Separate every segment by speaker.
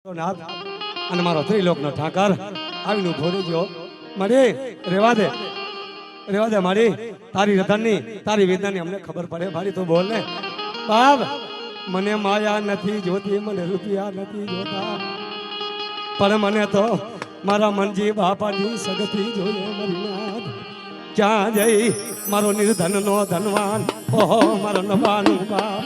Speaker 1: નાથ અને મારો ત્રિલોકનો ઠાકર આવીને ઉભો રહેજો. મારી રેવા દે મારી તારી રતનની તારી વેદનાની અમને ખબર પડે. મારી તું બોલ ને બાપ. મને માયા નથી જોતી, મને રૂપિયા નથી જોતા, પણ મને તો મારા મનજી બાપાની સગતી જોઈએ. મારી નાથ ક્યાં જઈ મારો નિર્ધનનો ધનવાન, ઓહો મારો નબાનું બાપ.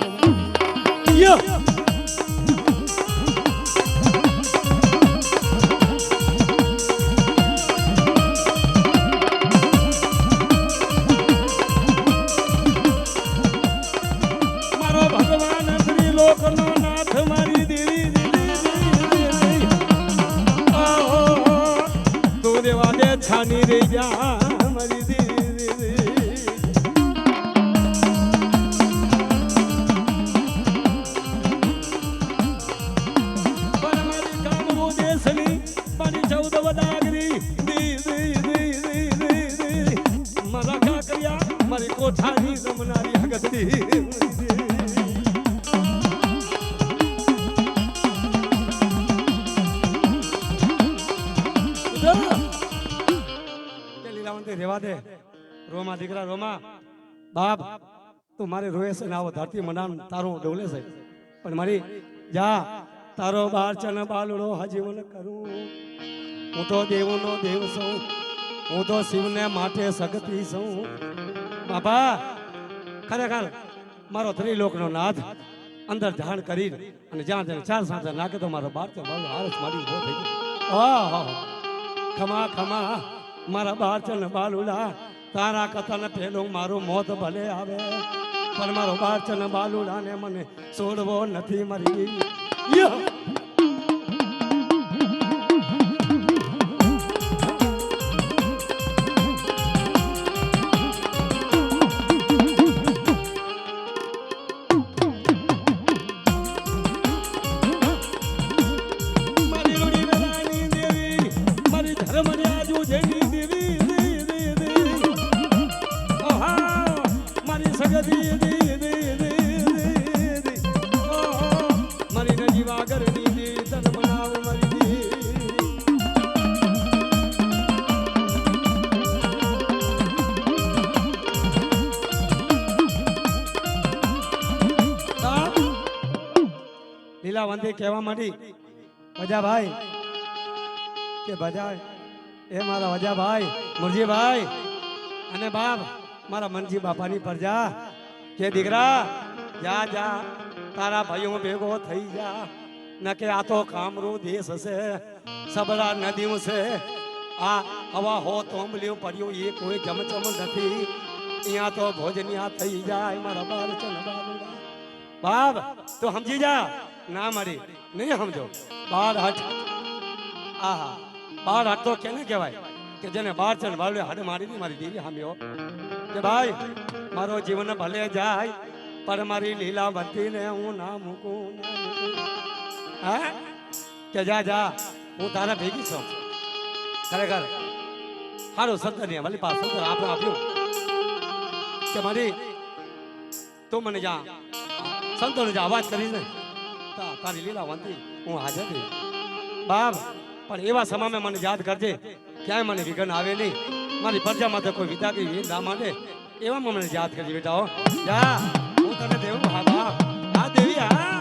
Speaker 1: છાની રહી જા મારી દીદી, મારી કામરો દેશની મારી 14 વદાગરી મારા કાકરિયા મારી કોઠાની રમનારી હગતડી. રેવા દે રોમા દીકરા રોમા. બાપ તું મારે રોએ છે ને આવો ધરતી મનામ તારું ડોલે છે, પણ મારી જા તારો બાર ચન બાલડો હજીવન કરું. હું તો દેવનો દેવ છું, હું તો શિવને માટે શક્તિ છું. બાપા ખરેખર મારો ત્રિલોકનો નાથ અંદર જાણ કરી અને જ્યાં જ્યાં ચાર સાંજે નાખે તો મારો બાર ચન બાલડો હારસ મારી ઉભો થઈ ગયો. ખમા ખમા મારા બારચન બાલુડા, તારા કથન પેલું મારું મોત ભલે આવે, પણ મારો બારચન બાલુડા ને મને છોડવો નથી મારી. મારી રૂડી વેલાની દેવી, મારી ધર્મની આજુ જેની મારી નજીવા ઘરની દી તન બનાવ મારી દી. લીલાવંતી કહેવા માંડી વજાભાઈ કે ભજા એ મારા વજાભાઈ મુરજીભાઈ અને બાપ મારા મનજી બાપાની પરજા કે દીકરા જા જા તારા ભાઈઓ ભેગો થઈ જા, ન કે આ તો કામરો દેશ હશે, સબરા નદીઓ છે, આ હવા હો તોંબલ્યું પડ્યું એ કોઈ જમચમ નથી, અહીંયા તો ભોજનિયા થઈ જાય મારા બાળચન બાબુડા. બાપ તું સમજી જા. ના મારી નહીં સમજો. બાર હટ. આહા બાર હટ તો કેને કહેવાય કે જેને બાળચન બાળે હડ મારી મારી દીદી હામ્યો કે ભાઈ મારો જીવન ભલે જાય પણ મારી લીલાવંતી ને હું ના મૂકું. હા કે જા જા હું તારા ભેગી છું. ખરેખર સારું સંતર ને મારી પાસે સંતર આપણે આપ્યું કે મારી તું મને જા સંતોને જા અવાજ કરી ને તારી લીલાવંતી હું હાજર થઈ. બાપ પણ એવા સમયમાં મને યાદ કરજે, ક્યાંય મને વિઘન આવે નહીં, મારી પ્રજામાં તો કોઈ વિધા કે ના માંડે, એવામાં મને યાદ કરજે બેટા. હો જા હું તને દેવું. હા બા હા દેવી હા.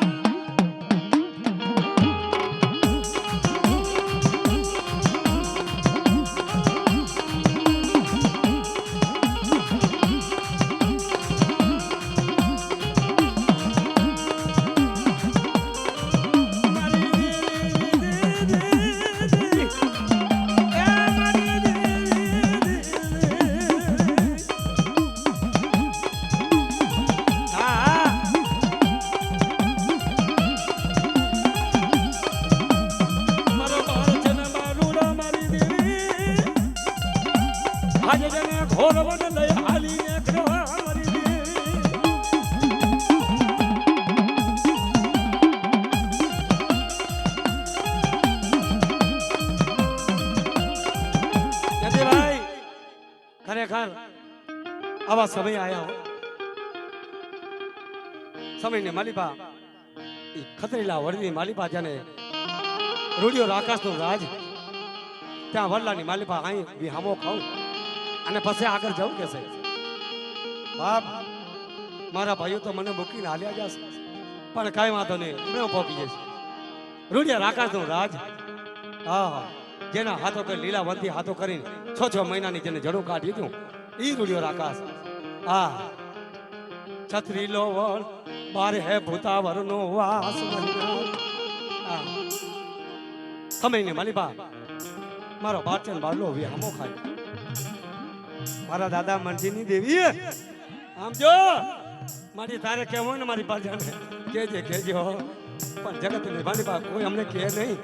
Speaker 1: ખરેખર આવા સમય આયા હો. સમય ને માલિપા ખતરેલા વડની માલિપા જાને રૂડિયો રાકાશનું રાજ ત્યાં વડલાની માલિપા અહીં વિહામો ખાઉં અને પછી આગળ જવું કે છે બાપ મારા ભાઈઓ તો મને મૂકીને હાલ્યા જશે પણ કાંઈ વાંધો નહીં મેં પહોંચી જઈશ રૂડિયા રાકાશનું રાજ હા જેના હાથો કરી લીલાવંતી હાથો કરીને 6 મહિનાની જેને જડું કાઢ્યું હતું ઈ રૂડિયો રાકાશ હા છત્રી લો વળ બાર હે ભૂતાવર નો વાસ સમય ને માલિબા મારો બાચન બાળલો વિહામો ખાય મારા દાદા મનજીની દેવી આમ જો મારી તારે કહેવું ને મારી પાજાને કેજો પણ જગત ની માલિબા કોઈ અમને કહે નહીં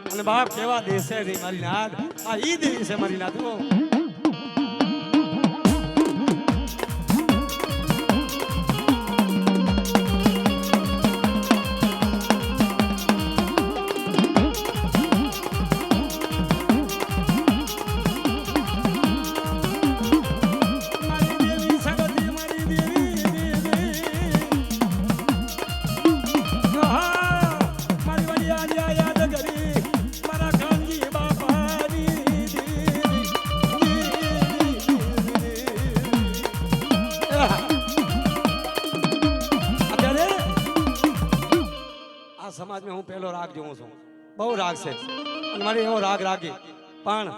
Speaker 1: અને બાપ કેવા દેશે નહીં મારી નાદ આ ઈ દેવી છે મારી નાદ સમાજમાં હું પહેલો રાગ જોઉં છું બહુ રાગ છે અને મારી એવો રાગ રાગી પણ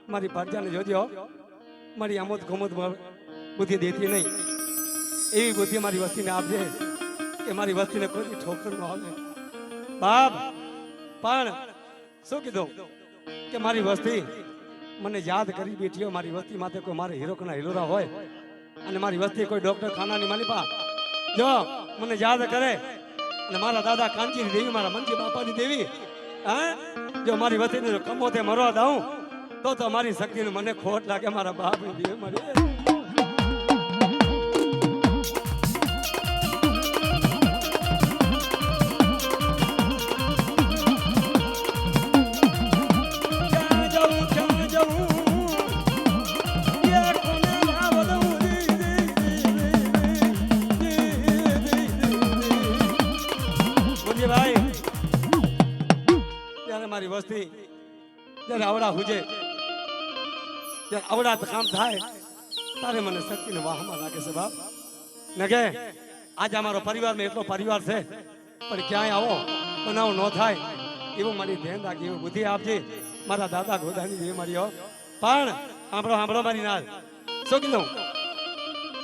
Speaker 1: મારી પ્રજાને જોજો મારી આમોદ ગમોદ બુદ્ધિ દેતી નહીં એવી બુદ્ધિ મારી વસ્તીને આપજે કે મારી વસ્તીને કોઈ ઠોકર ન આવે બાપ પણ શું કીધું કે મારી વસ્તી મને યાદ કરી બેઠીઓ મારી વસ્તી માથે કોઈ મારે હીરોકના હિલોરા હોય અને મારી વસ્તી કોઈ ડોક્ટર ખાનાની માલિપા જો મને યાદ કરે અને મારા દાદા કાંચીની દેવી મારા મનજી બાપાની દેવી હા જો મારી વતીને જો કમોતે મરવા દઉં તો મારી શક્તિને મને ખોટ લાગે મારા બાપની દેવી મારી મારી વસ્તી જ્યારે આવડા હુજે ત્યારે આવડા કામ થાય તારે મને શક્તિને વાહમાં લાગે છે બાપ ને કે આજે અમારો પરિવારમાં એટલો પરિવાર છે પણ ક્યાંય આવો બનાવ ન થાય એવું મારી ધ્યાન રાખી એવું બુદ્ધિ આપજે મારા દાદા ગોદાની જે મારી પણ સાંભળો મારી નાદ શું કીધું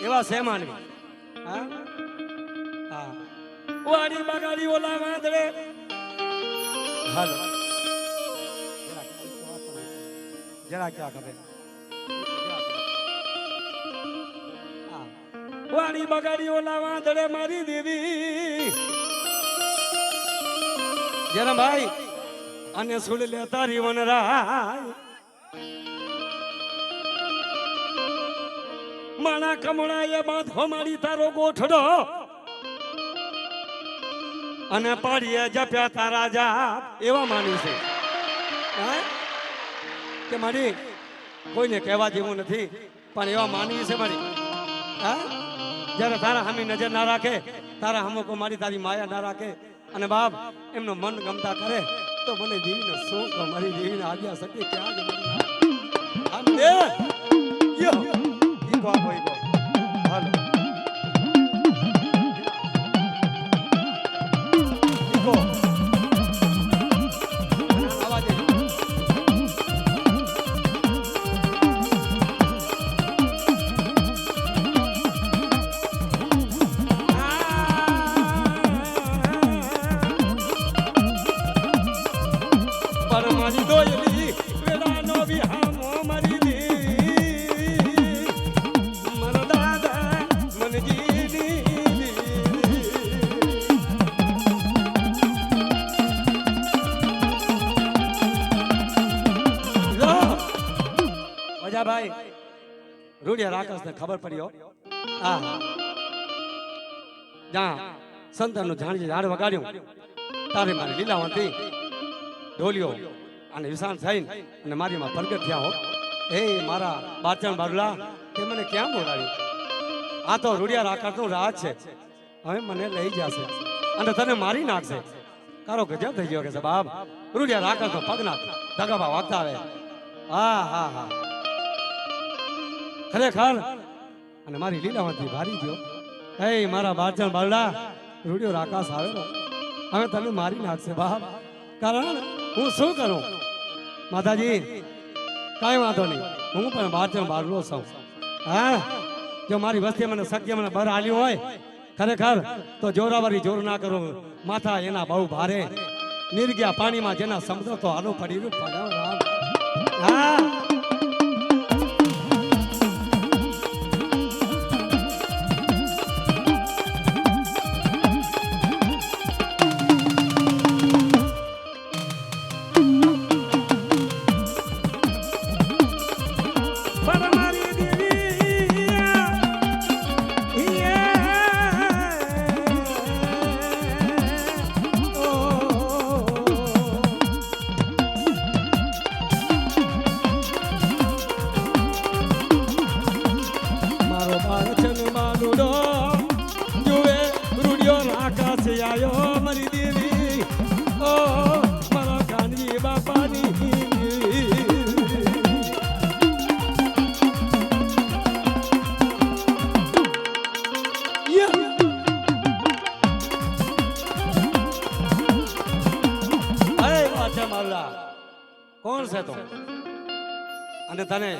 Speaker 1: એવા છે માનવી હા હા વાડી બગાડી ઓલા વાંદડે હાલો जरा क्या खबर वाणी बगाड़ी ओला वांदड़े मारी देवी जरा भाई अन्य सुन लेता रिवन राय माना कमड़ा ये बात हमारी तारो गोठड़ो અને પાડીએ જપ્યા તારા જાપ એવા માની છે કે મારી કોઈને કહેવા જેવું નથી પણ એવા માનવી છે મારી હા જ્યારે તારા હામી નજર ના રાખે તારા હમકો મારી તારી માયા ના રાખે અને બાપ એમનો મન ગમતા કરે તો મને દેવીને શું કહું મારી દેવીને આજ્ઞા શક્તિ ક્યાં જ મારી યો ઈકો આપો ઈકો હાલો ઈકો ભાઈ રૂડિયા રાકાશને ખબર પડ્યો હા જ્યાં સંતનું જાણી ઝાડ વગાડ્યું તારે મારી લીલાવંતી ઢોલિયો અને વિશાન થઈને અને મારી માં પ્રગટ થયા હો હે મારા બાચણ બારુલા તે મને ક્યાં બોલાવી આ તો રૂડિયા રાકાશનું રાજ છે હવે મને લઈ જશે અને તને મારી નાખશે કારો ગજબ થઈ ગયો કે છે બાપ. રૂડિયા રાખર તો પગના ધગાબા વાગતા આવે. હા હા હા ખરેખર. અને મારી લીલાવતી ભારી ગયો. હે મારા બારચણ બારડા રૂડિયો રાકાશ આવેલો હવે તને મારી નાખશે બાપ. કારણ હું શું કરું માતાજી. કાંઈ વાંધો નહીં, હું પણ બારચણ બારલો છું. હા જો મારી વસ્તી મને શક્ય મને બહાર આલ્યું હોય ખરેખર તો જોરાવરી જોર ના કરું. માથા એના બહુ ભારે. નિર્ગ્યા પાણીમાં જેના સમજો તો આનું પડી રહ્યું. હા મારી દેવી ઓ મારા કાનજી બાપાની કોણ છે તો અને તને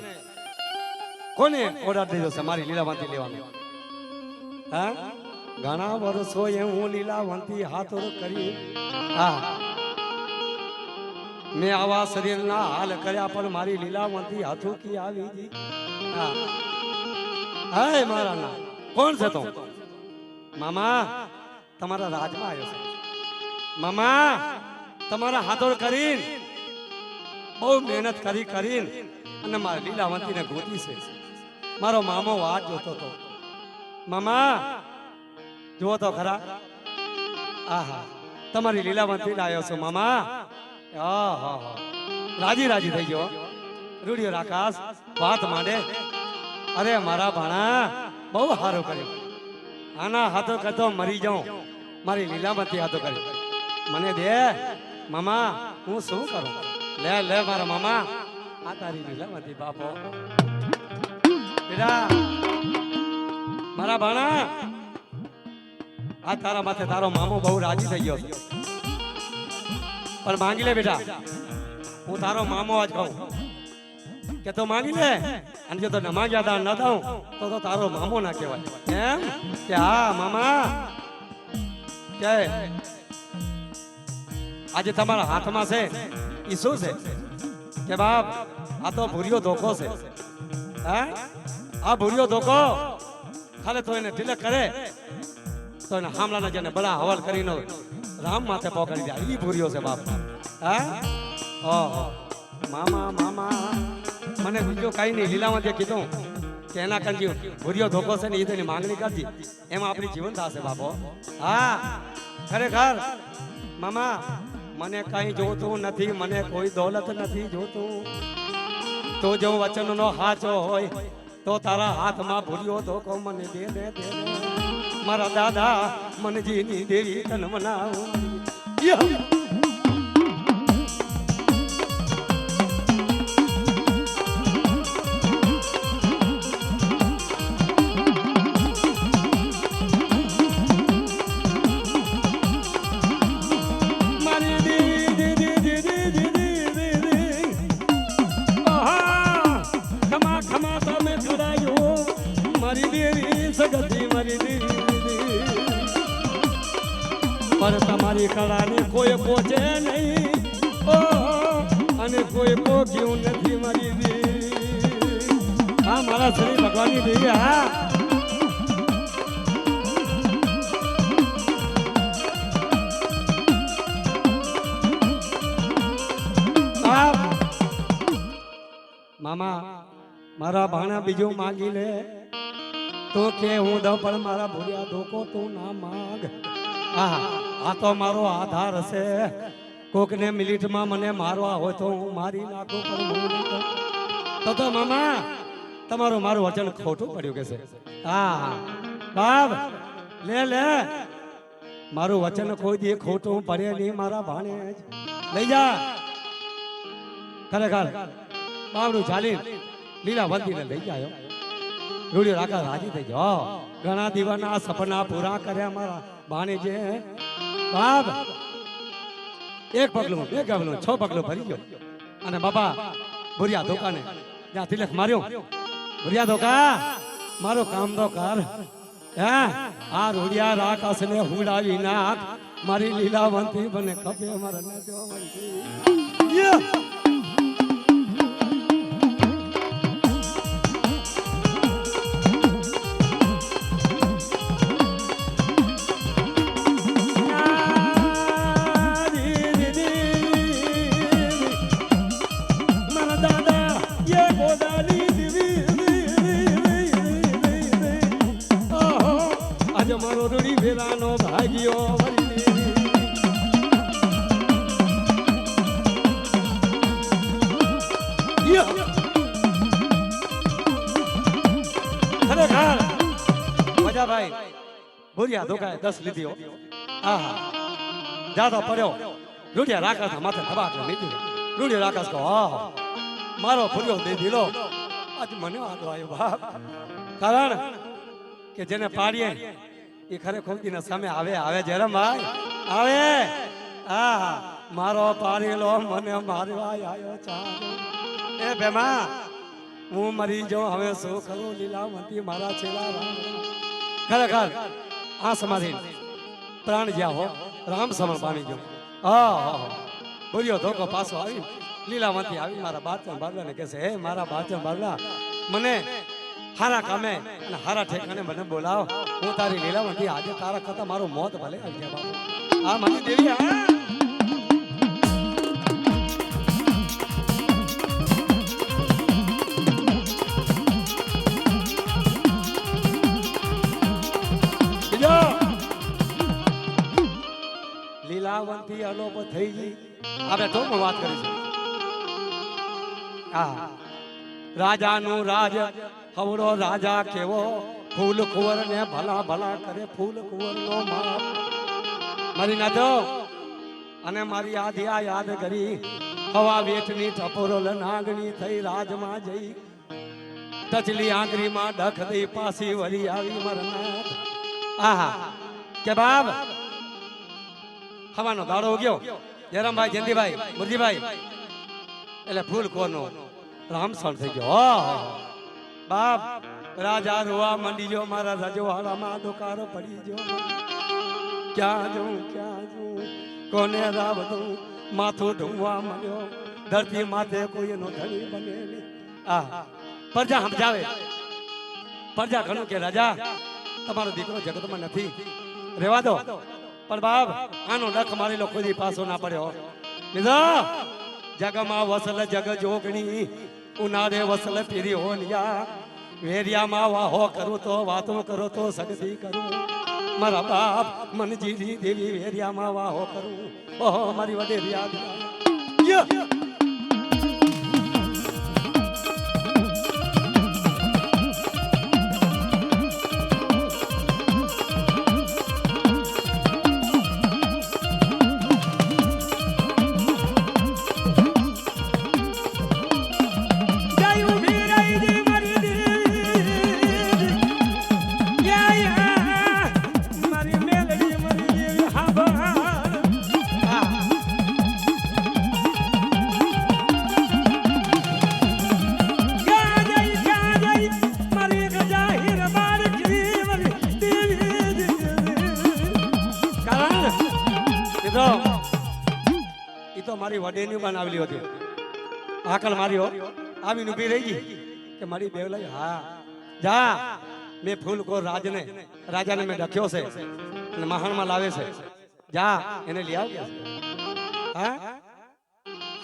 Speaker 1: કોને ઓર્ડર દીધો છે મારી લીલાવંતી લેવાનો? હા ઘણા વર્ષો હું લીલાવંતી હાથો કરી. હા મેં આવા શરીરના હાલ કર્યા પણ મારી લીલાવંતી હાથો કી આવી જી. હા હે મારા ના કોણ છે તો? મામા તમારા રાજમાં આવ્યો છે. મામા તમારા હાથો કરીને બહુ મહેનત કરીને અને મારી લીલાવંતીને ગોતી છે. મારો મામો વાટ જોતો હતો. મામા જુઓ તો ખરા. આહા તમારી લીલાવંતી લાવ્યો છો મામા. રાજી રાજી થઈ ગયો. રૂડિયો રાકાશ વાત માંડે. અરે મારા ભાણા બહુ સારું કર્યું. આના હાથો કરતો મરી જાઉં. મારી લીલાવંતી હાથો કર્યો મને દે મામા. હું શું કરું? લે લે મારા મામા આ તારી લીલાવંતી બાપો. બેટા મારા ભાણા આ તારા માથે તારો મામો બહુ રાજી થઈ ગયો પણ માંગી લે બેટા. હું તારો મામો આજ કહું કે તો માંગી લે. અને જો તો ન માંગ્યા તા ન દઉં તો તારો મામો ના કહેવાય. એમ કે હા મામા કે આજે તમારા હાથમાં છે ઈ શું છે? કે બાપ આ તો ભૂરિયો ધોકો છે. હા આ ભૂરિયો ધોકો ખાલે તો એને તિલક કરે તો એને હામલાના જેને બળા હવાલ કરીને રામ માથે પોકાડી દે. ઈ ભૂરિયો છે બાપ. હા ઓહો મામા મામા મને બીજું કઈ નહીં. લીલાવંતીએ કીધું કે એના કંજી ભૂરિયો ધોકો છે ને એ તેની માંગણી કરજી એમાં આપણી જીવન થશે બાપો. હા ખરેખર મામા મને કઈ જોતું નથી. મને કોઈ દોલત નથી જોતું. તો જો વચન નો હાચો હોય તો તારા હાથમાં ભૂલ્યો ધોકો મને દે દે દે. મારા દાદા મનજીની દેવી તન મનાવું. पर તમારી કળાને કોઈ પહોંચે નહીં અને કોઈ પોગ્યું નથી મારી દેવી. હા મારા શ્રી ભગવાનની દેવી. હા મામા મારા ભાણા બીજું માંગી લે તો કે હું દઉં પણ મારા ભૂલ્યા ધોકો તું ના માંગ. આ તો મારો આધાર છે. કોકને મિનિટમાં મને મારવા હોય તો હું મારી નાખું પણ તો મામા તમારું મારું વચન ખોટું પડ્યું કે છે. હા બાપ લે લે મારું વચન કોઈ દી ખોટું પડે નહીં મારા ભાણે લઈ જા ખરેખર બાવડું ચાલી લીલા વંતીને લઈ જાય રૂડિયો રાખા રાજી થઈ જાઓ ઘણા દીવાના સપના પૂરા કર્યા મારા ભાણે છે બાપ એક પગલું બે પગલું 6 પગલું ભરી ગયો અને બાપા ભુરિયા ધોકાને જ્યાં તિલક માર્યો ભુરિયા ધોકા મારો કામ તો કર હે આ રૂડિયા રાકાસ ને હુડાવી નાખ મારી લીલાવંતી બને ખપે મારા ના દેવા મારો રૂડી વેરાનો ભાગ્યો ખરેખર મજા ભાઈ ભુરિયા ધોકાએ 10 લીધીઓ આહા જાતો પડ્યો રૂડિયા રાકાસ માથે ધબાક લીધી રૂડિયો રાકાસ કહો મારો ભુરિયો દે દીલો આજ મને વાંધો આવ્યો બાપ કારણ કે જેને પાડીએ એ ખરે ખોમતીના સામે આવે જયરામભાઈ આવે આ મારો પારેલો મને મારવા આવ્યો ચાલો એ બેમા હું મરી જાઉં હવે શું કરું લીલાવંતી મારા છેલા ખરેખર આ સમાધિ પ્રાણ જ્યાં હો રામ સમણ પામી ગયો બોલ્યો ધોકો પાછો આવી લીલાવંતી આવી મારા બાચન બારલાને કહે છે હે મારા બાચન બારલા મને હારા કામે અને હારા ઠેકાને મને બોલાવ હું તારી લીલાવંતી આજે તારા કરતા મારું મોત ભલે આવી જાય બાપુ આ મારી દેવી લીલાવંતી અલોપ થઈ ગઈ આપણે ટોપમાં વાત કરી છે હા રાજાનું રાજ હવડો રાજા કેવો ફૂલ કુંવર ને ભલા ભલા કરે ફૂલ કુંવર નો માપ મારી ના દો અને મારી આધિયા યાદ કરી હવા વેઠની ટપોરલ નાગણી થઈ રાજમાં જઈ ટચલી આંગળીમાં ડખ દઈ પાછી વળી આવી મરનાથ આહા કે બાપ હવાનો દાડો ઉગ્યો જયરામભાઈ જયંતિભાઈ મુરજીભાઈ એટલે ફૂલ કોનો રામસણ થઈ ગયો બાપ રાજા રોવા મંડી ગયો મારા રજવાડામાં દુકારો પડી ગયો ક્યાં જઉં કોને રાવ દઉં માથું ઢૂંવા મળ્યો ધરતી માથે કોઈ એનો ધણી બને નહીં આ પ્રજા સમજાવે પ્રજા ઘણું કે રાજા તમારો દીકરો જગતમાં નથી રેવા દો પણ બાપ આનો ડખ મારેલો કોઈ પાછો ના પડ્યો લીધો જગમાં વસલ જગ જોગણી ઉનાળે વસલ પીરી હોલિયા વેરિયામાં વાહો કરું તો વાતો કરો તો સગતી કરું મારા બાપ મનજીની દેવી વેરિયામાં વાહો કરું ઓહો મારી વડેરી યાદ મારી વડેની બનાવેલી હતી આકલ માર્યો આવીને ઉભી રહી ગઈ કે મારી બેવલાઈ હા જા મેં ફૂલ કો રાજાને મેં ડખ્યો છે અને મહાણમાં લાવે છે જા એને લઈ આવ હા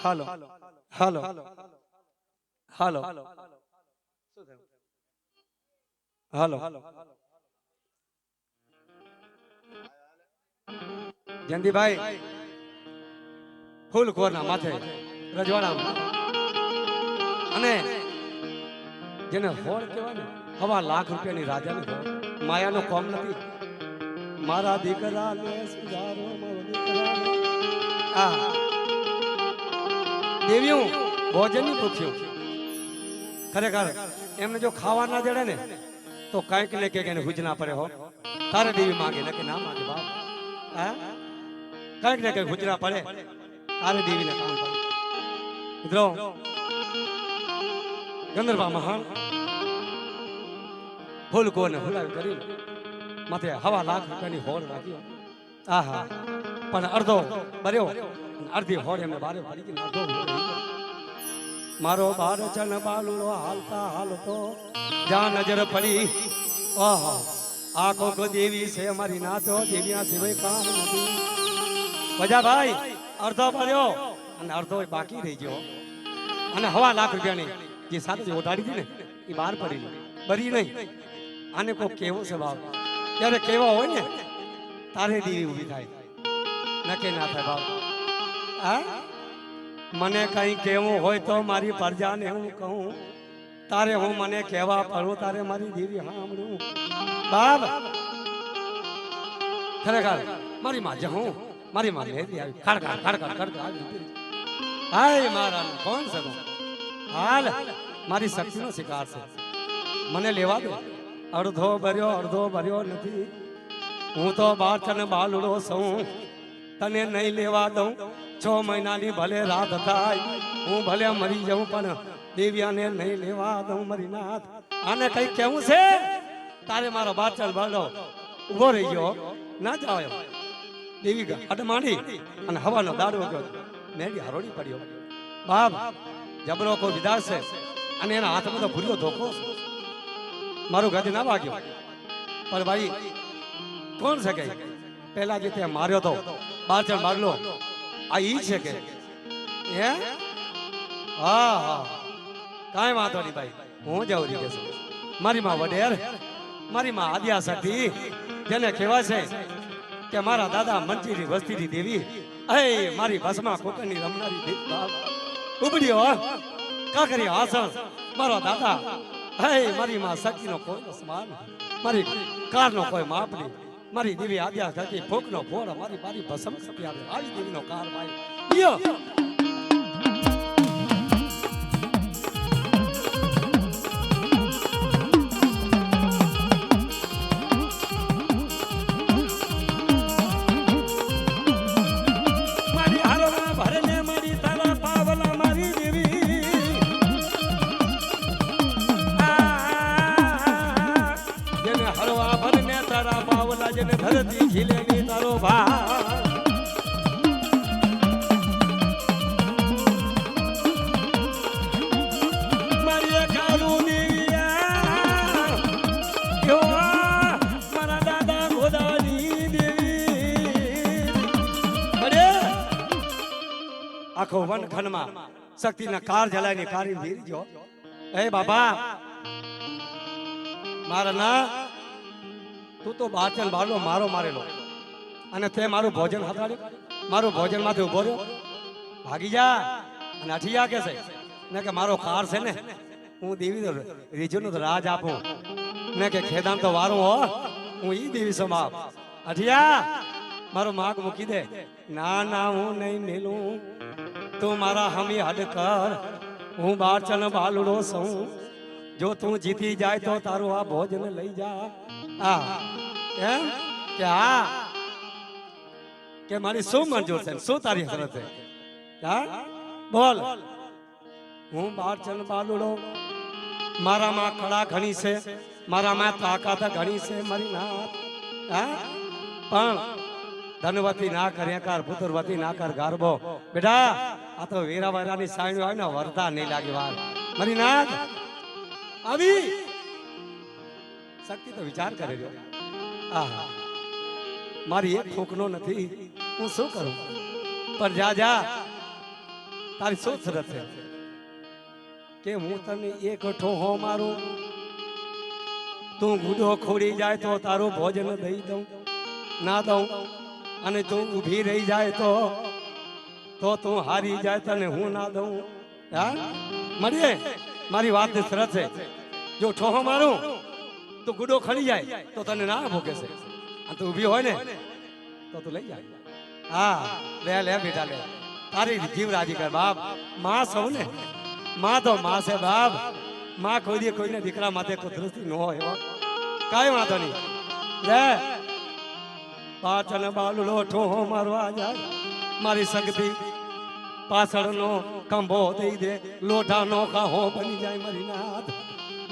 Speaker 1: હાલો હાલો હાલો હાલો જયંતિભાઈ ફૂલ કોરના માથે રજવાડા અને જેને હોળ કહેવાય ને 1.5 લાખ રૂપિયાની રાજાની હોળ માયાનો કોમ નથી મારા દીકરાને સુધારો મારો દીકરાને આ દેવ્યું ભોજનની ભૂખ્યું ખરેખર એમને જો ખાવા ના જડે ને તો કાંઈક ને કંઈક એને હુજના પડે હો તારે દેવી માંગે ને કે ના માંગે બાપ હા કાંઈક ને કંઈક હુજના પડે તારે દેવીને કામ પડે મિત્રો ગંધર્વા મહાન ફૂલ કોને ફૂલાવી કરી માથે હવા લાખ રૂપિયાની હોળ રાખી આહા પણ અડધો બર્યો અડધી હોળ એમને બારે પડી ગઈ અડધો મારો બાર ચન બાલુડો હાલતા હાલતો જ્યાં નજર પડી આહા આ કોક દેવી છે અમારી નાચો દેવીના સિવાય કામ નથી બજા ભાઈ અડધો બર્યો અને અડધો બાકી રહી ગયો અને હવા લાખ રૂપિયાની જે સાથે ઓટાડી હતી ને એ બહાર પડી બરી નહીં આને કોઈ કેવો છે બાપ ત્યારે કેવા હોય ને તારે દેવી ઊભી થાય નકે ના થાય બાપ હા મને કઈ કેવું હોય તો મારી પ્રજાને હું કહું તારે હું મને કહેવા પડું તારે મારી દેવી સાંભળું બાપ ખરેખર મારી માં જહું મારી માં લેતી આવી ખડખડ ખડખડ ખડખડ આવી હાય મારા કોણ છે હાલ મારી શક્તિનો શિકાર છે મને લેવા દે અડધો ભર્યો નથી હું તો બાચન બાલુડો છું તને નહીં લેવા દઉં 6 મહિનાની ભલે રાત થાય હું ભલે મરી જાઉં પણ દેવ્યાને નહીં લેવા દઉં મરી નાથ આને કઈ કેવું છે તારે મારો બાચન બાલો ઉભો રહી ગયો ના જાવ દેવી અડમાણી અને હવાનો દાડો ગયો મેડી હરોડી પડ્યો બાપ જબરો કોઈ વિદાસ છે અને એના હાથમાં તો ભૂલ્યો ધોકો મારું ગજ ના વાગ્યો પણ ભાઈ કોણ છે કે પહેલા જે તે માર્યો તો બાચણ મારલો આ ઈ છે કે હે હા હા કાંઈ વાંધો નહીં ભાઈ હું જાઉં રહી ગયો મારી માં વડેર મારી માં આદ્યાશક્તિ જેને કહેવાય છે કે મારા દાદા મંજીરી વસ્તીની દેવી એ મારી ભસ્મા કોકરની રમનારી દેવી ઉબડ્યો કાકરી હાસણ મારો દાદા હે મારી માં શક્તિનો કોઈ સમાન મારી કારનો કોઈ માપ નહીં મારી દેવી આદ્યા શક્તિ ફૂકનો ફોડ મારી મારી ભસ્મ સપી આવે આવી દેવીનો કાર ભાઈ યો ધરતી ઝીલેની તારો ભાઈ મારી કાળું દેવિયા મારા દાદા ગોદાની દેવી અરે આખો વનખંડમાં શક્તિના કાર જલાની કારી વીર જો એ બાબા મારા ના તું તો બાચન બારલો મારો મારેલો અને તે મારું ભોજન હતાડ્યું મારું ભોજન માંથી ઉભો રહ્યો ભાગી જા અને અઠિયા કે છે ને કે મારો કાર છે ને હું દેવી રીજનો રાજ આપું ને કે ખેદાન તો વારું હો હું ઈ દેવી છું બાપ અઠિયા મારો માગ મૂકી દે ના ના હું નહીં મેલું તું મારા હમી હદ કર હું બાચન બાલુડો છું જો તું જીતી જાય તો તારું આ ભોજન લઈ જા એમ કે હા કે મારી શું મંજૂર છે શું તારી હસરત છે હા બોલ હું બારચન બાલુડો મારામાં કળા ઘણી છે મારામાં તાકાત ઘણી છે મારી નાથ હા પણ ધનવતી ના કર્યાકાર પુત્રવતી ના કર ગારબો બેટા આ તો વેરા વેરાની સાઈડ હોય ને વરતા નહીં લાગે વાર મારી નાથ આવી શક્તિ તો વિચાર કરે રહ્યો આહા મારી એક ફૂકનો નથી હું શું કરું પણ જા જા તારી શું શરત છે કે હું તને એક ઠોહો મારું તું ગુડો ખોડી જાય તો તારું ભોજન દઈ દઉં ના દઉં અને તું ઊભી રહી જાય તો તું હારી જાય તને હું ના દઉં હા મળીએ મારી વાત શરત છે જો ઠોહો મારું તો ગુડો ખડી જાય તો તને ના ભોગે છે તું ઊભી હોય ને તો તું લઈ જાય. હા લે લે બેટા લે, તારી જીવ રાજી કર બાપ. માં સૌ ને, માં તો માં છે બાપ. માં કોઈ દી કોઈને દીકરા માટે કુદરતી ન હોય હો. કાંઈ વાંધો નહીં. લે પાછળ બાલુલો ઠોહો મારવા જાય, મારી શક્તિ પાછળનો કંભો દઈ દે, લોઢાનો કાહો બની જાય મારી નાથ.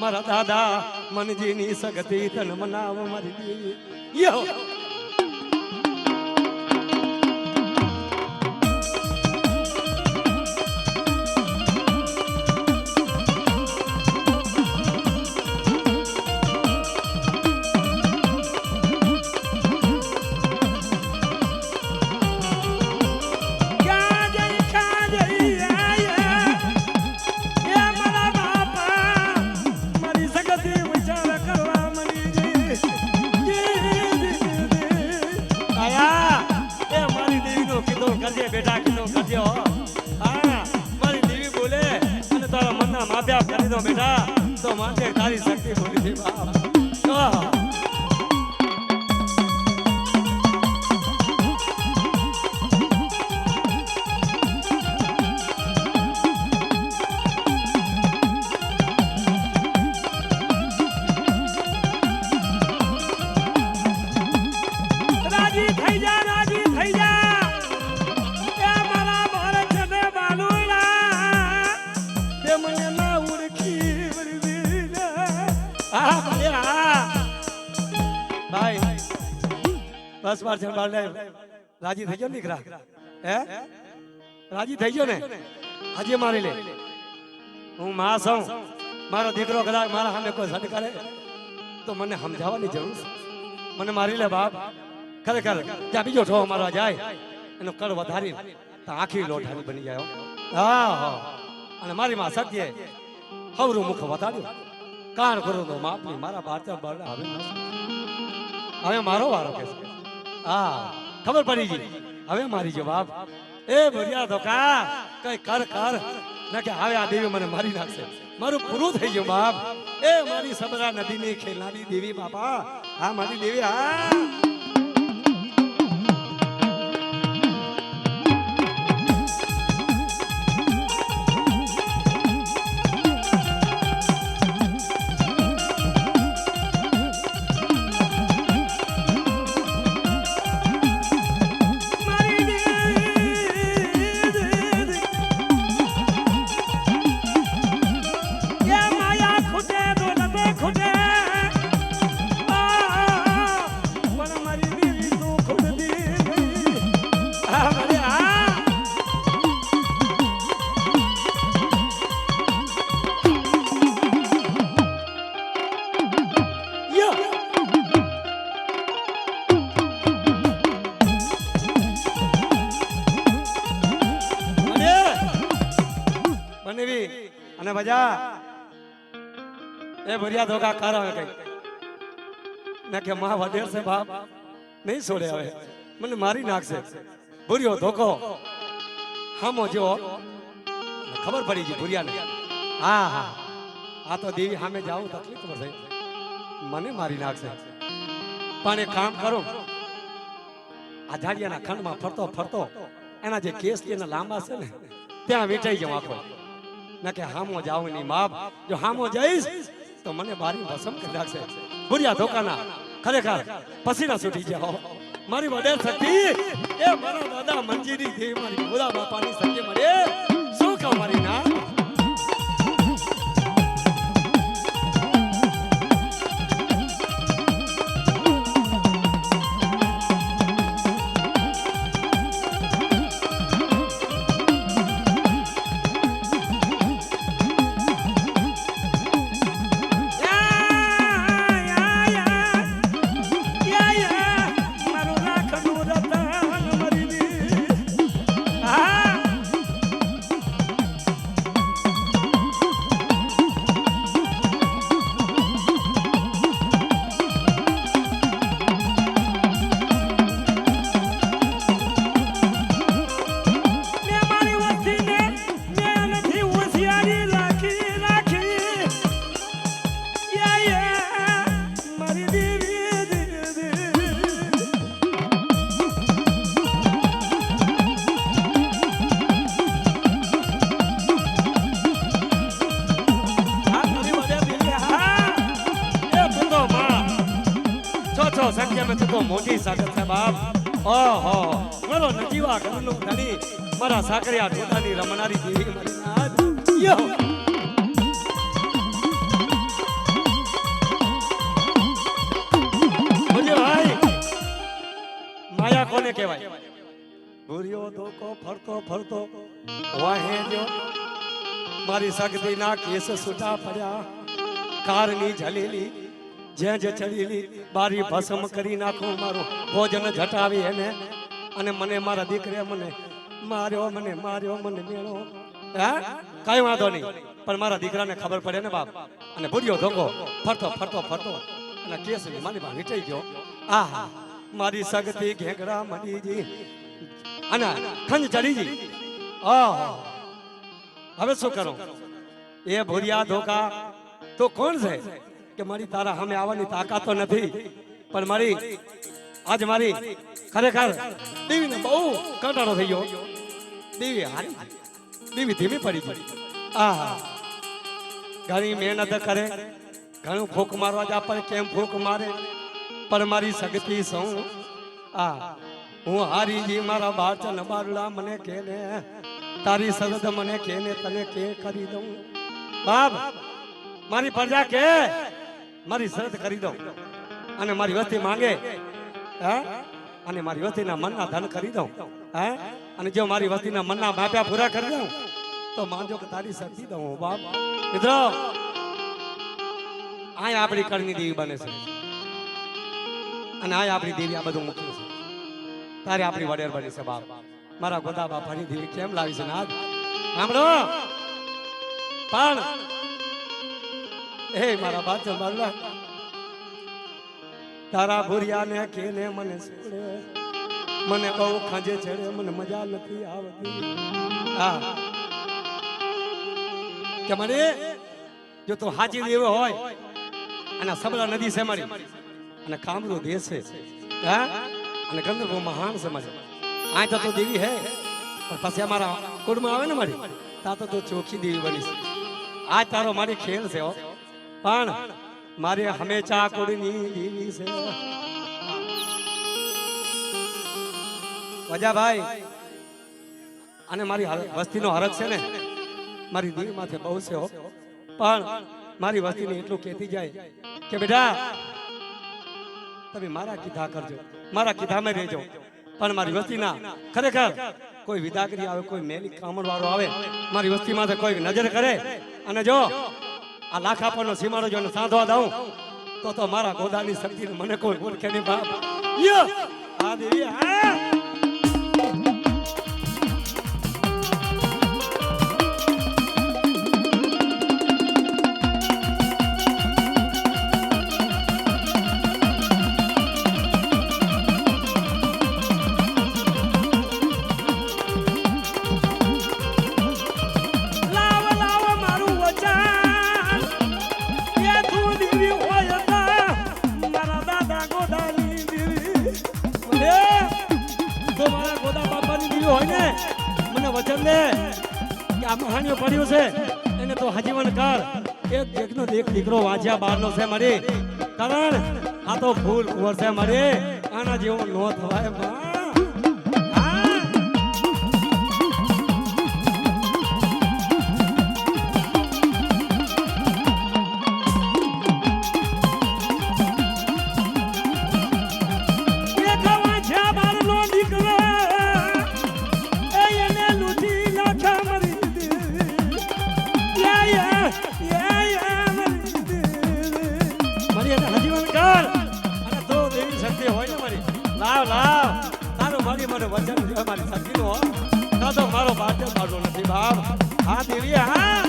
Speaker 1: મારા દાદા મનજીની શક્તિ તન મનાવ મારી દેવી. યો બેટા કીધું કરજો. હા મારી દેવી બોલે અને તારા મનના માપ્યા કરી દો બેટા, તો માટે તારી શક્તિ બોલી છે બાપ. રાજી થઈ જા, રાજી થઈ જા. બસ વાર છે બાળ. રાજી થઈ ગયો ને દીકરા? હે રાજી થઈ ગયો ને? આજે મારી લે, હું માં છું. મારો દીકરો કદાચ મારા સામે કોઈ સડ કરે તો મને સમજાવવાની જરૂર છે. મને મારી લે બાપ. ખરેખર ત્યાં બીજો ઠો મારવા જાય એનો કળ વધારી તો આખી લોઠાની બની જાય. હા હા. અને મારી માં સત્ય હવરું મુખ વધાર્યું, કાણ કરું તો માપની મારા બારતા બાર હવે હવે મારો વારો કે હા ખબર પડી ગઈ. હવે મારી જવાબ એ ભર્યા ધોકા કઈ કર કર ના કે હવે આ દેવી મને મારી નાખશે. મારું પૂરું થઈ ગયું બાપ. એ મારી સબરા નદીની ખેલનારી દેવી બાપા. હા મારી દેવી. હા અને બજા એ ભરિયા ધોકા કર હવે કઈ ના કે માં વડેર છે બાપ નહીં છોડે. હવે મને મારી નાખશે. ભૂર્યો ધોકો હામો જેવો ખબર પડી ગઈ ભૂરિયાને. હા હા આ તો દેવી સામે જાઉં તકલીફ પડશે, મને મારી નાખશે. પણ એક કામ કરો, આ ઝાડિયાના ખંડમાં ફરતો ફરતો એના જે કેસ એના લાંબા છે ને ત્યાં વીંટાઈ જાઉં આખો. ના કે હામો જાવ નહીં માપ. જો હામો જઈશ તો મને બારી ભસમ કરી નાખશે. ભૂરિયા ધોકાના ખરેખર પસીના છૂટી જાઓ. મારી વડેર શક્તિ એ મારા દાદા મંજીરી દેવી મારી ભોળા બાપાની શક્તિ મળે. શું કહું મારી ના તમે તો મોટી સાગર છે બાપ ઓહો મારો નજીવા ઘરનો ધણી મારા સાકરિયા ઢોડાની રમનારી દેવી મારી નાથ યો મુજે ભાઈ માયા કોને કહેવાય ભૂરિયો ધોકો ફરતો ફરતો વાહે જો મારી સગતી ના કેસ છૂટા પડ્યા કારની ઝલેલી જે ચડેલી બારી ભસ્મ કરી નાખો મારું ભોજન જટાવી એને અને મને મારા દીકરે મને માર્યો મને મેળો હા કઈ વાંધો નહીં પણ મારા દીકરાને ખબર પડે ને બાપ અને ભૂરિયો ધોકો ફરતો અને કેસ મારી બા વીટાઈ ગયો આહા મારી સગતી ઘેંગડા મડીજી અને ખંજ ચડીજી ઓહો હવે શું કરું એ ભૂરિયા ધોકા તો કોણ છે કે મારી તારા સામે આવવાની તાકાત તો નથી પણ મારી આજ મારી ખરેખર દેવીને બહુ કંટાળો થઈ ગયો દેવી હારી દેવી ધીમી પડી ગઈ આહા ઘણી મહેનત કરે ઘણું ફૂંક મારવા જ આપણે કેમ ફૂંક મારે પણ મારી શક્તિ સૌ આ હું હારીજી મારા બાળચન બારડા મને કે ને તારી સરદ મને કે ને તને કે કરી દઉં બાપ મારી પ્રજા કે મારી શરત કરી દઉં અને મારી વસ્તી માંગે હે અને મારી વસ્તીના મનના ધન કરી દઉં હે અને જો મારી વસ્તીના મનના માપ્યા પૂરા કરી દઉં તો માનજો કે તારી શક્તિ દઉં બાપ મિત્રો આ આપણી કળની દેવી બને છે અને આ આપણી દેવી આ બધું મૂક્યું છે તારે આપણી વડેર બની છે બાપ મારા ગોદા બાપાની દેવી કેમ લાવી છે નાદ સાંભળો પણ એ મારા બાચો બારલા તારા ભૂરિયાને કેને મને છોડે મને બહુ ખાંજે ચડે મને મજા નથી આવતી હા કે મને જો તું હાજી દેવો હોય અને સબલા નદી છે મારી અને કામરો દેશ છે હા અને ગંદરવો મહાન છે મારી આ તો દેવી હે પણ પછી અમારા કુળમાં આવે ને મારી તા તો ચોખ્ખી દેવી બની છે આ તારો મારી ખેલ છે પણ મારી હંમેશા કુળની દેવી છે વજાભાઈ અને મારી વસ્તીનો હરખ છે ને મારી દેવી માથે બહુ છે પણ મારી વસ્તીને એટલું કહેતી જાય કે બેટા તમે મારા કીધા કરજો મારા કીધામાં રહેજો પણ મારી વસ્તીના ખરેખર કોઈ વિદાગરી આવે કોઈ મેલી કામણ વાળો આવે મારી વસ્તી માથે કોઈ નજર કરે અને જો આ લાખ આપણનો સીમાડો જો સાંધવા દઉં તો મારા ગોદાની શક્તિને મને કોઈ ઓળખે નહીં બાપ યો આ દેવી હા વચન દે કે આ મહાનીઓ પડ્યું છે એને તો હજીવન કર એક એકનો એક દીકરો વાંચ્યા બારનો છે મારી કારણ આ તો ફૂલ કુંવર છે મારી આના જેવો નો થવાય મને વચન છે મારી શક્તિનો ના તો મારો બાટે પાડો નથી બાપ હા દેવી હા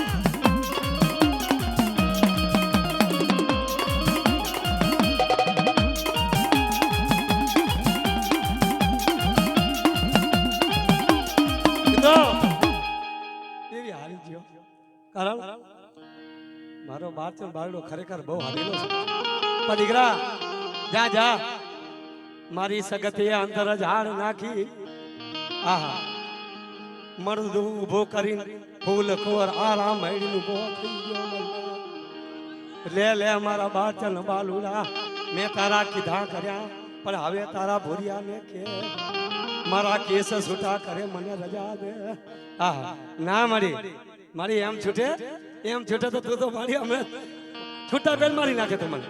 Speaker 1: દેવી હારી ગયો કારણ મારો બારડો ખરેખર બહુ હારેલો છે પણ દીકરા જા જા મારી સગતે અંતર ઝાડ નાખી આહા મરદું ઉભો કરીને ફૂલ ખોર આરામ હેડીનું ઉભો થઈ ગયો લે મારા બાચન બાલુડા મેં તારા કીધા કર્યા પણ હવે તારા ભોરિયાને કે મારા કેસ છૂટા કરે મને રજા દે. હા ના મારી એમ છૂટે તો તું તો મારી અમે છૂટા બેન મારી નાખે તો મને.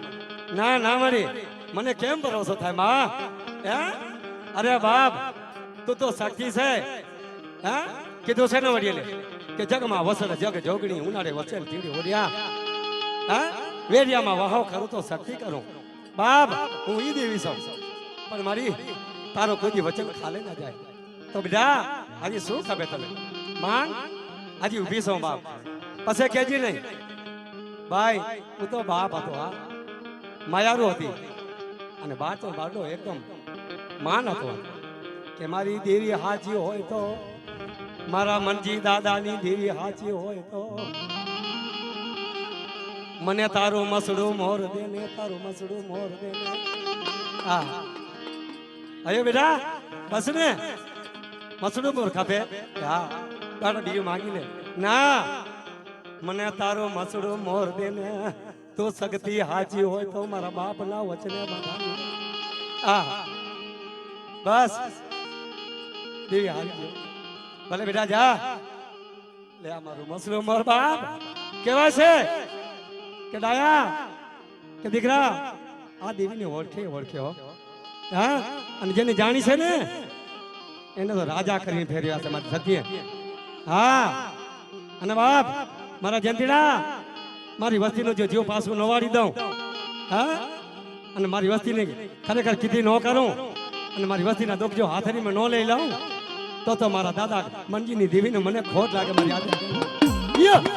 Speaker 1: ના મારી મને કેમ ભરોસો થાય માં? હે અરે બાપ તું તો સાક્ષી છે. હે કીધું છે ને વડીલે કે જગમાં વસર જગ જોગણી ઉનાળે વસેલ તીડી ઓરિયા. હા વેરિયામાં વાહો કરું તો શક્તિ કરું. બાપ હું ઈ દેવી છું પણ મારી તારો કોઈ વચન ખાલે ના જાય. તો બેટા આજે શું ખબર તમે માં? આજે ઊભી છું બાપ પછી કેજી નહીં ભાઈ હું તો બાપ હતો. હા માયારું હતી અને બાર તો બારડો એકદમ માન હતો કે મારી દેવી હાજી હોય તો મારા મનજી દાદાની દેવી હાજી હોય તો મને તારું મસડું મોર દે ને તારું મસડું મોર દે ને. હા અયો બેટા બસ ને મસડું મોર ખાપે. હા તારા દીવ માંગી લે. ના મને તારું મસડું મોર દે ને તું સગતી હાજી હોય તો મારા બાપ ના વચને બાંધાની. હા બસ દેવી હાજી ભલે બેટા જા લે આ મારું મસડું મોર. બાપ કેવા છે કે ડાયા કે દીકરા આ દેવીને ઓળખે હો. હા અને જેને જાણી છે ને એને તો રાજા કરીને ફેરવ્યા છે મારી સતીએ. હા અને બાપ મારા જયંતીડા મારી વસ્તીનો જો જીવ પાછું નવાડી દઉં. હા અને મારી વસ્તીને ખરેખર કીધી ન કરું અને મારી વસ્તીના દુઃખ જો હાથરી માં ન લઈ લઉં તો મારા દાદા મનજીની દેવીને મને ખોટ લાગે મારી યાદ.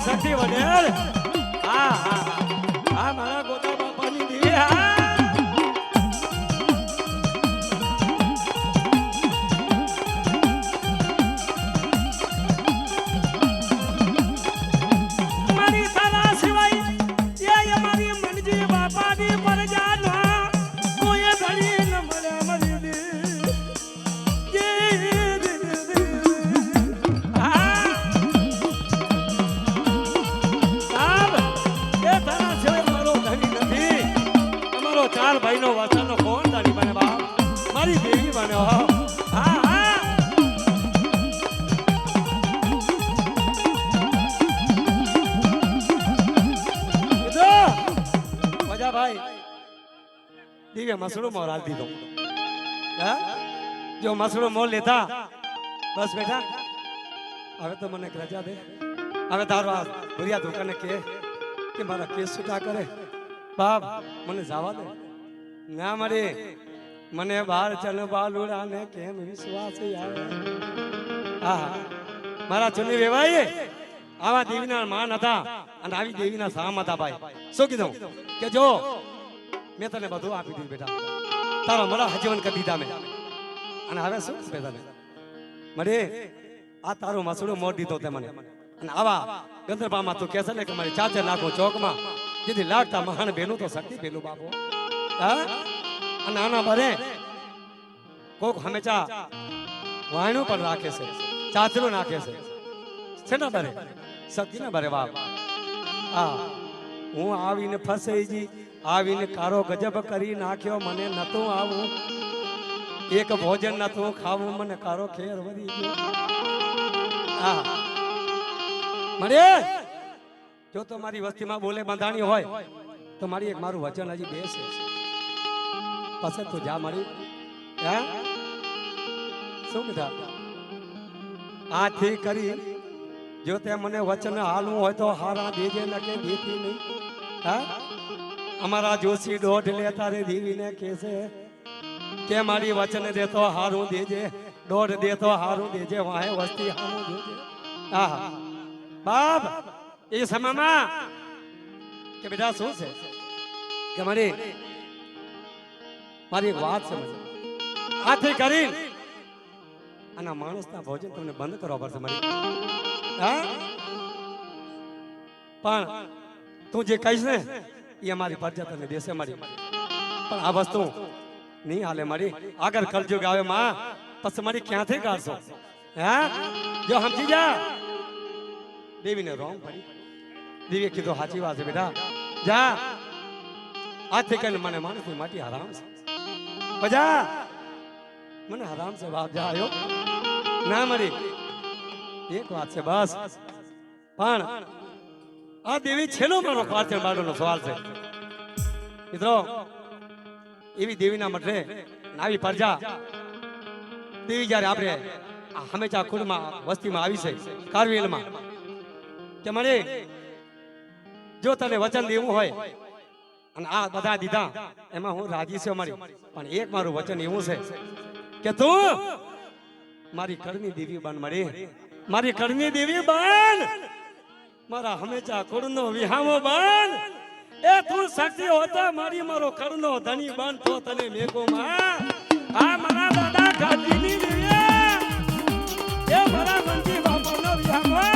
Speaker 1: શક્તિ વડેલ. હા હા હા મારા ગોતા બાપાની દેવી. મારી તારા સિવાય એ અમારી મનજી બાપાની પરજાનો કોઈ ધડી ન મળે મરી દે. ચાર ભાઈ નો વચન કોણ દાડી બને બાપ મારી દેવી બને. હા હા મજા ભાઈ દીવે મસડો મોર હાલ દીધો. જો મસડો મોર લેતા બસ બેટા હવે તો મને રજા દે. હવે તારો આ ભરિયા દુકાને કે મારા કેસ છૂટા કરે. બાપ મને જવા દે. ના મળે મને બાર ચલ બાલુડા ને કેમ વિશ્વાસ આવે. હા મારા ચુની વેવાય આવા દેવીના માન હતા અને આવી દેવીના સામ હતા. ભાઈ શું કીધું કે જો મેં તને બધું આપી દીધું બેટા તારા મારા હજીવન કરી દીધા મેં. અને હવે શું છે તને મળે આ તારો મસડો મોર દીધો તે મને. અને આવા ગંદરબામાં તું કહેશે ને કે મારી ચાચર નાખો ચોકમાં જેથી લાગતા મહાન બેનું તો શક્તિ પેલું બાપો. હા અને આના બરે કોક હંમેશા વાયણું પણ રાખે છે ચાચરો નાખે છે ને બરે શક્તિ ને બરે બાપ. હા હું આવીને ફસાઈજી આવીને કારો ગજબ કરી નાખ્યો મને નતું આવું એક ભોજન નતું ખાવું મને કારો ખેર વધી ગયો. હા મળે જો તો મારી વસ્તીમાં બોલે બંધાણી હોય તો મારી એક મારું વચન હજી બેસે પછી તું જા મારી હે શું કીધા આથી કરી જો તે મને વચન હાલવું હોય તો હારા દેજે ન કે દેતી નહીં હા અમારા જોશી દોઢ લેતા રે દીવીને કે છે કે મારી વચન દેતો હારું દેજે દોઢ દેતો હારું દેજે વાહે વસ્તી હારું જોજે આહા બાપ એ સમયમાં કે બેટા શું છે કે મારી એક વાત છે આથી કરી આના માણસના ભોજન તમને બંધ કરવા પડશે મારી હા પણ તું જે કહીશ ને એ અમારી પ્રજા તને દેશે મારી પણ આ વસ્તુ નહીં હાલે મારી આગળ કલયુગ આવે માં પછી મારી ક્યાંથી કાઢશો હા જો સમજી જા દેવીને રોંગ પડી દેવીએ કીધું સાચી વાત છે બેટા જા આજથી કહીને મને માણસની માટી હરામ છે બજા મને હરામ છે બાપ જા આવ્યો ના મારી એક વાત છે બસ પણ આ દેવી છેલ્લો મારો પાર્થિવ બાળોનો સવાલ છે મિત્રો એવી દેવીના મઠે આવી પ્રજા દેવી જ્યારે આપણે હંમેશા ખુદમાં વસ્તીમાં આવી છે કારવેલમાં કે મને જો તને વચન દેવું હોય અને આ બધા દીધા એમાં હું રાજી છું મારી પણ એક મારું વચન એવું છે કે તું મારી કળની દેવી બન મળી મારી કળની દેવી બન મારા હંમેશા કુળનો વિહામો બન એ તું શક્તિ હોતા મારી મારો કળનો ધણી બન તો તને મેકો માં આ મારા દાદા ગાદીની દેવી એ મારા મંજી બાપાનો વિહામો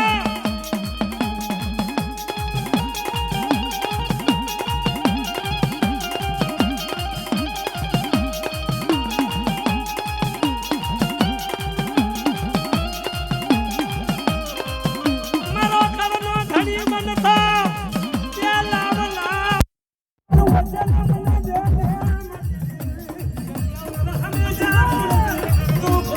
Speaker 2: તું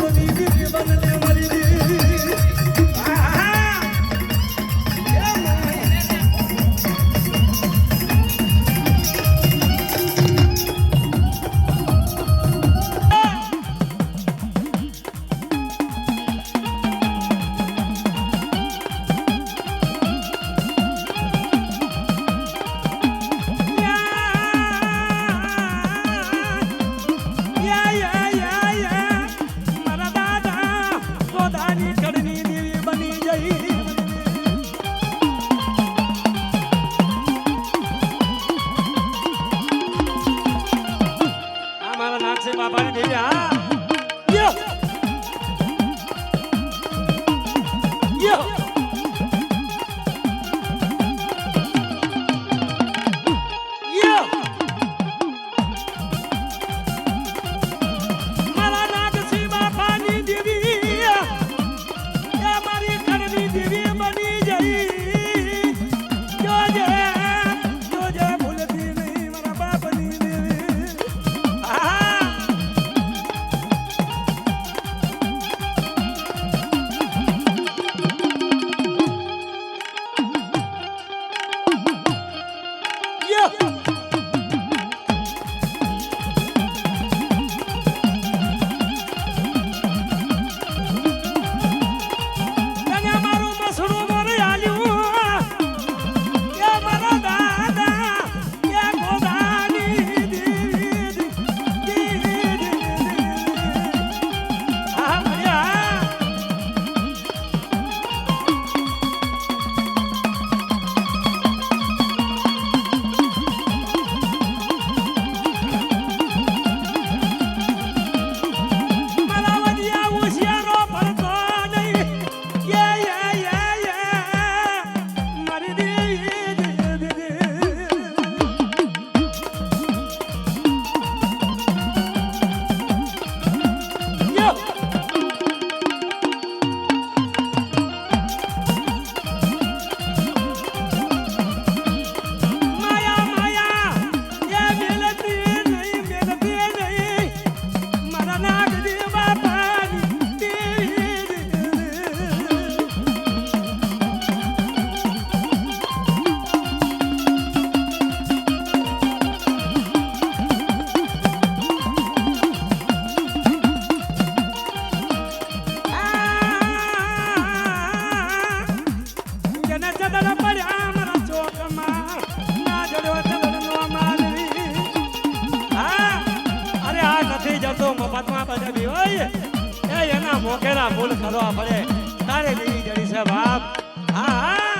Speaker 1: કબૂલ કરવા પડે તારે દેવી જડી છે બાપ હા હા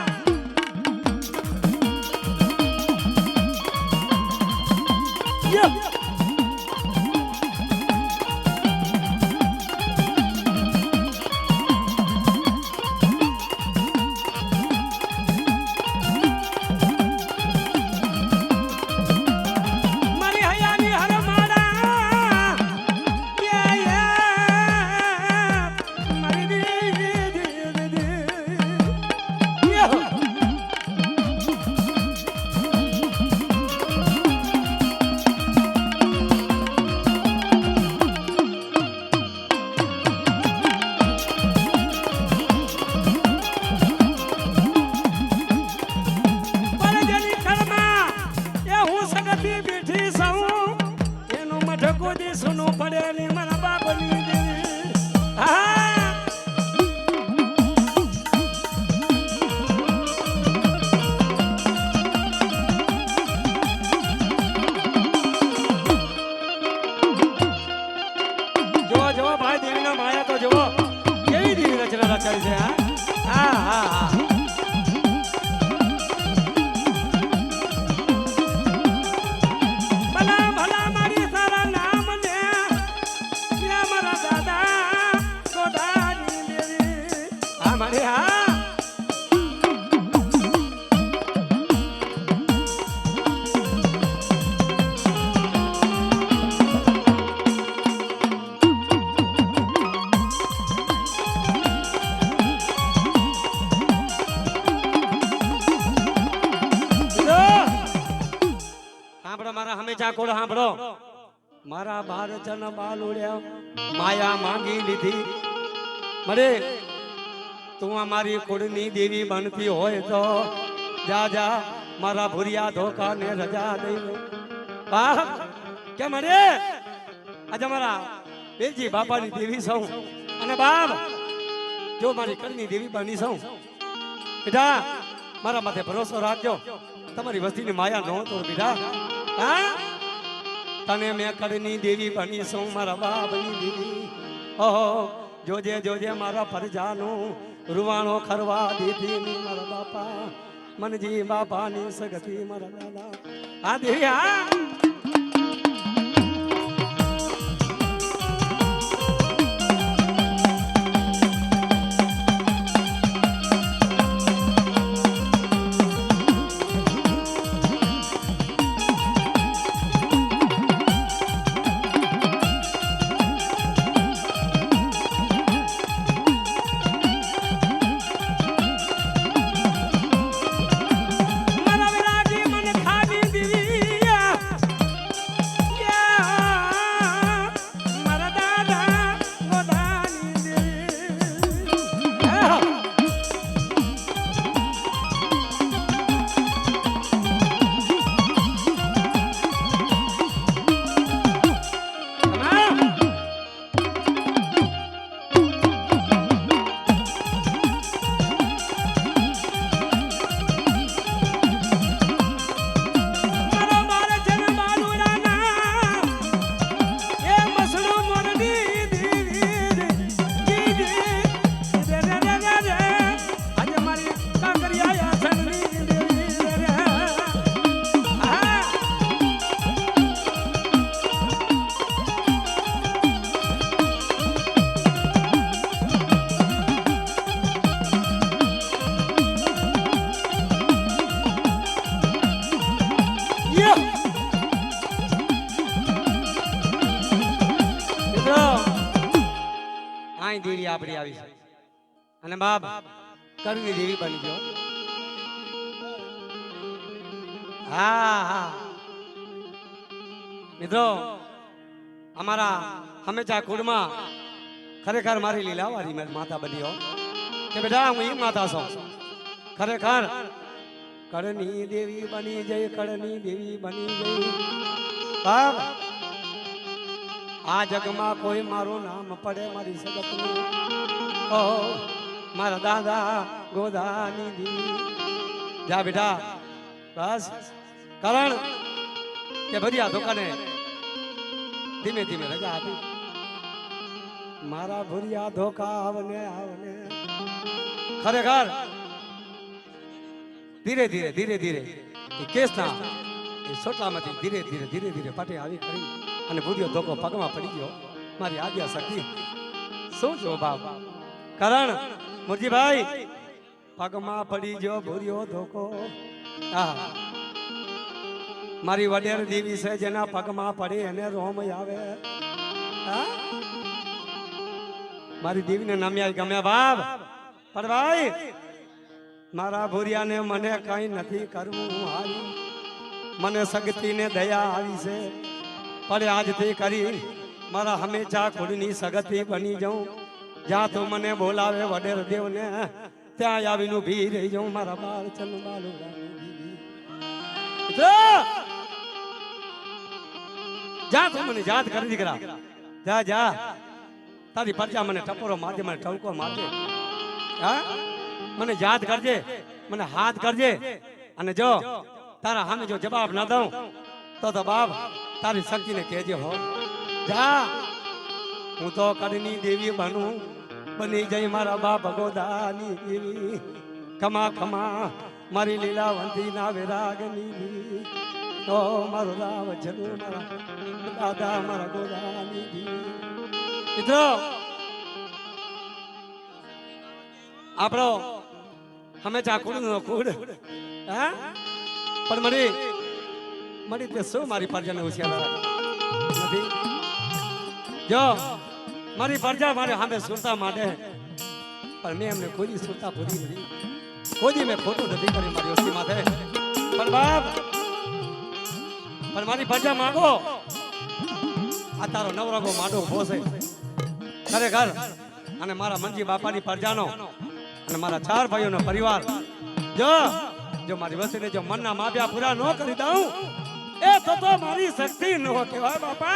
Speaker 1: મારા બાર ચન બાલુડ્યા માયા માંગી લીધી મરે તું અમારી કુળની દેવી બનતી હોય તો જા જા મારા ભૂરિયા ધોકા ને રજા દઈ બાપ કે મરે આજે મારા બેલજી બાપાની દેવી સૌ અને બાપ જો મારી કુળની દેવી બની સૌ બેટા મારા માથે ભરોસો રાખજો તમારી વસ્તીની માયા ન તો બેટા હા તને મેં કળની દેવી બની છું મારા બાપની દેવી ઓહો જોજે જોજે મારા ફરજાનું રૂવાણો ખરવા દીધી મારા બાપા મનજી બાપાની સગતી મારા દાદા આ દેવી હા દેવી આપણી આવી છે અને બાપ કરની દેવી બની ગયો હા હા મિત્રો અમારા હંમેશા કુળમાં ખરેખર મારી લીલાવાળી માતા બની હો કે બેટા હું એ માતા છું ખરેખર કળની દેવી બની જઈ કળની દેવી બની જઈ બાપ આ જગમાં કોઈ મારું નામ પડે મારી સગતનું ઓ મારા દાદા ગોદાની દી જા બેટા બસ કારણ કે ભરિયા દુકાને ધીમે ધીમે રજા આપી મારા ભૂરિયા ધોકા આવને આવને ખરેખર ધીરે ધીરે ધીરે ધીરે એ કેસના એ સોટલામાંથી ધીરે ધીરે ધીરે ધીરે પાટે આવી કરી અને ભૂરિયો ધોકો પગમાં પડી ગયો. મારી આજ્ઞા શક્તિ શું છો બાપ કારણ મુરજીભાઈ પગમાં પડી ગયો ભૂરિયો ધોકો. હા મારી વડેર દેવી છે જેના પગમાં પડે એને રોમ આવે. હા મારી દેવીને નામ્યા ગમ્યા બાપ પણ ભાઈ મારા ભૂરિયાને મને કઈ નથી કરવું હારી મને સગતીને દયા આવી છે પણ આજથી કરી મારા હંમેશા ખુદની સગતી બની જાઉં. જ્યાં તું મને બોલાવે વડેર દેવને ત્યાં આવીને ઊભી રહી જાઉં. મારા બાળ ચંદ બાલુ જા તું મને યાદ કરી દીકરા જા જા તારી પરજા મને ટપોરો મારજે મને ટવકો મારજે. હા મને યાદ કરજે મને હાથ કરજે અને જો તારા સામે જો જવાબ ના દઉં તો બાપ તારી શક્તિને કહેજે હો. જા હું તો કડની દેવી બનું બની જઈ મારા બાપ ભગોદાની દેવી. ખમા ખમા મારી લીલાવંતી ના વિરાગની તો મારો રાવ જરૂર મારા દાદા મારા ગોદાની દેવી. મિત્રો આપણો હંમેશા કુડનો કુડ હા પણ મળી તે શું મારી પરજાને હોશિયાર નથી. જો મારી પરજા મારે સામે સુરતા માટે પણ મેં એમને કોઈ સુરતા પૂરી નથી કોઈ મેં ખોટું નથી કર્યું મારી ઓછી માથે. પણ બાપ પણ મારી પરજા માંગો આ તારો નવરગો માડો ભોસે ખરેખર અને મારા મંજી બાપાની પરજાનો અને મારા 4 ભાઈઓનો પરિવાર જો મારી વસ્તીને જો મનના માપ્યા પૂરા ન કરી દઉં એ તો મારી શક્તિ ન કહેવાય બાપા.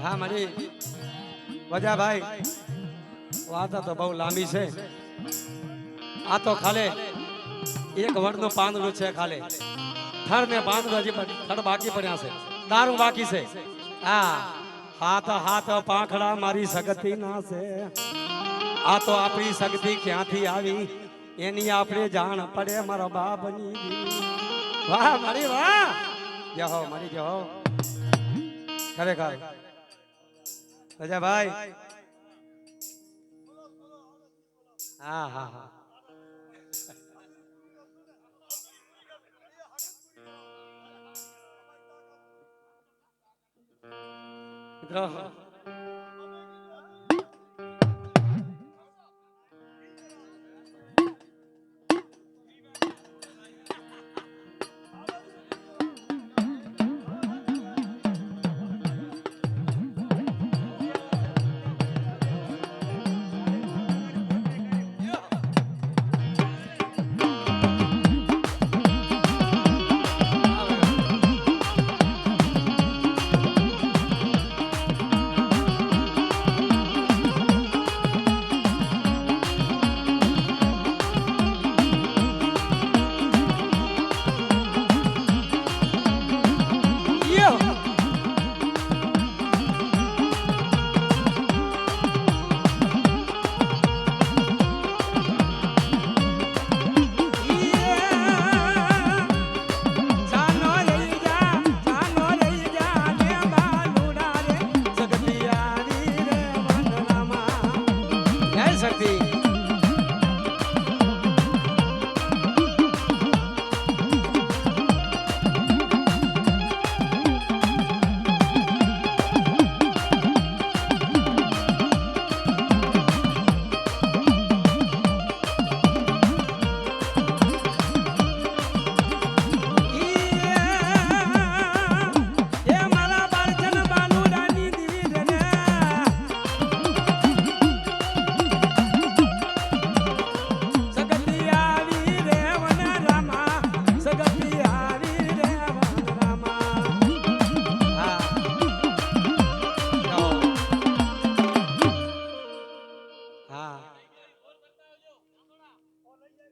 Speaker 1: હા મારી વજાભાઈ વાર્તા તો બહુ લાંબી છે. આ તો ખાલે એક વડનું પાંદડું છે ખાલે થડ ને પાંદડું હજી થડ બાકી પડ્યા છે દારૂ બાકી છે. હા હાથ હાથ પાંખડા મારી શક્તિ ના છે. આ તો આપણી શક્તિ ક્યાંથી આવી એની આપણે જાણ પડે મારા બાપની. વાહ મારી વાહ જય હો મારી જય હો ખરેખર રજાભાઈ. હા હા હા મિત્રો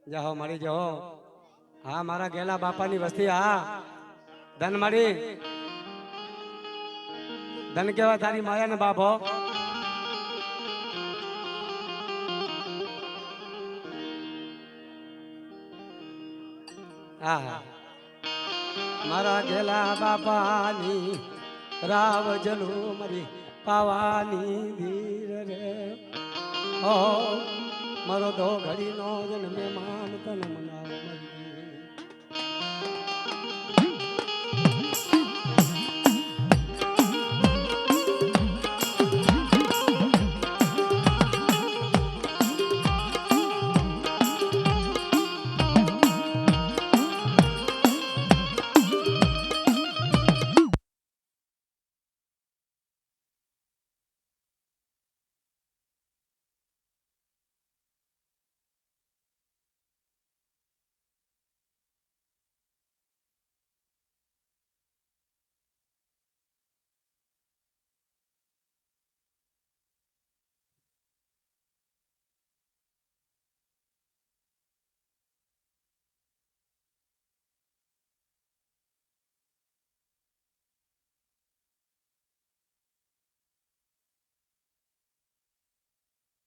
Speaker 1: જાઓ મળી જાઓ. હા મારા ગેલા બાપાની વસ્તી. હા ધન મળી ધન કેવા તારી માયા ને બાપો. હા મારા ગેલા બાપાની રાવ જલુ મરી પાવાની ધીર રે. ઓ મારો દો ઘડી નો જન મહેમાન તન મના